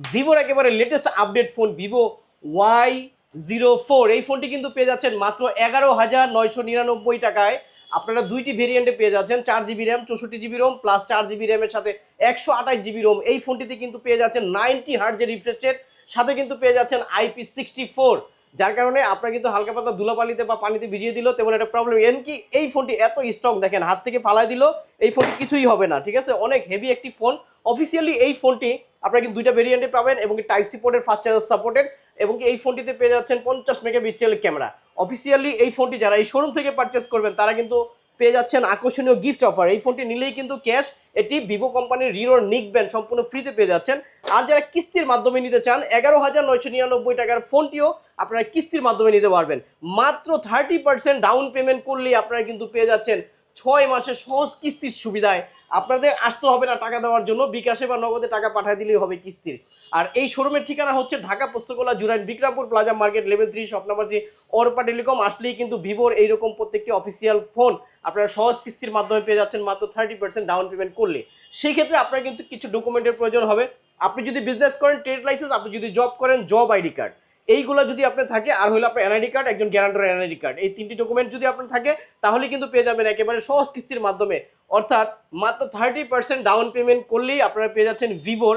ভিভোর একেবারে latest update phone Vivo Y04 এই ফোনটি কিন্তু পেয়ে যাচ্ছেন মাত্র 11,999 টাকায়। আপনারা দুইটি ভেরিয়েন্টে পেয়ে যাচ্ছেন, 4 GB RAM 64 GB ROM plus 4 GB র্যামের সাথে 128 জিবি রোম। এই ফোনটিতে কিন্তু পেয়ে যাচ্ছেন 90 হার্টজের রিফ্রেশ রেট, সাথে কিন্তু পেয়ে যাচ্ছেন IP64, যার কারণে আপনার কিন্তু হালকা পাতলা ধুলাবালিতে বা পানিতে ভিজিয়ে দিল তেমন একটা প্রবলেম। এমনকি এই ফোনটি এত স্ট্রং, দেখেন হাত থেকে ফালাই দিল এই ফোনটি কিছুই হবে না, ঠিক আছে, অনেক হেভি একটি ফোন। অফিসিয়ালি এই ফোনটি আপনারা কিন্তু দুইটা ভেরিয়েন্টে পাবেন এবং টাইপ সি পোর্টের ফাস্ট চার্জার সাপোর্টেড, এবং এই ফোনটিতে পেয়ে যাচ্ছেন 50 মেগাপিক্সেল ক্যামেরা। অফিসিয়ালি এই ফোনটি যারা এই শোরুম থেকে পারচেস করবেন তারা কিন্তু পেয়ে যাচ্ছেন আকর্ষণীয় গিফট অফার। এই ফোনটি নিলেই কিন্তু ক্যাশ, এটি ভিভো কোম্পানির রিনোর নিক ব্যান্ড সম্পূর্ণ ফ্রিতে পেয়ে যাচ্ছেন। আর যারা কিস্তির মাধ্যমে নিতে চান 11,999 টাকার ফোনটিও আপনারা কিস্তির মাধ্যমে নিতে পারবেন। মাত্র 30% ডাউন পেমেন্ট করলেই আপনারা কিন্তু পেয়ে যাচ্ছেন 6 মাসের সহজ কিস্তির সুবিধায়। আপনাদের আসতে হবে না টাকা দেওয়ার জন্য, বিকাশে বা নগদে টাকা পাঠিয়ে দিলেই হবে কিস্তির। আর এই শোরুমের ঠিকানা হচ্ছে Dhaka Postogola Jurain Bikrampur plaza market level 3 shop number 3 Orpa telecom. আসলেই কিন্তু ভিভোর এইরকম প্রত্যেকটি অফিসিয়াল ফোন আপনারা সহজ কিস্তির মাধ্যমে পেয়ে যাচ্ছেন মাত্র 30% ডাউন পেমেন্ট করলে। সেই ক্ষেত্রে আপনার কিন্তু কিছু ডকুমেন্টের প্রয়োজন হবে। আপনি যদি বিজনেস করেন ট্রেড লাইসেন্স, আপনি যদি জব করেন জব আইডি কার্ড, এইগুলো যদি আপনার থাকে, আর হলো আপনার এনআইডি কার্ড, একজন গ্যারান্টার এনআইডি কার্ড, এই তিনটি ডকুমেন্ট যদি আপনার থাকে তাহলে কিন্তু পেয়ে যাবেন একেবারে সহজ কিস্তির মাধ্যমে। অর্থাৎ মাত্র 30% ডাউন পেমেন্ট করলেই আপনারা পেয়ে যাচ্ছেন ভিভোর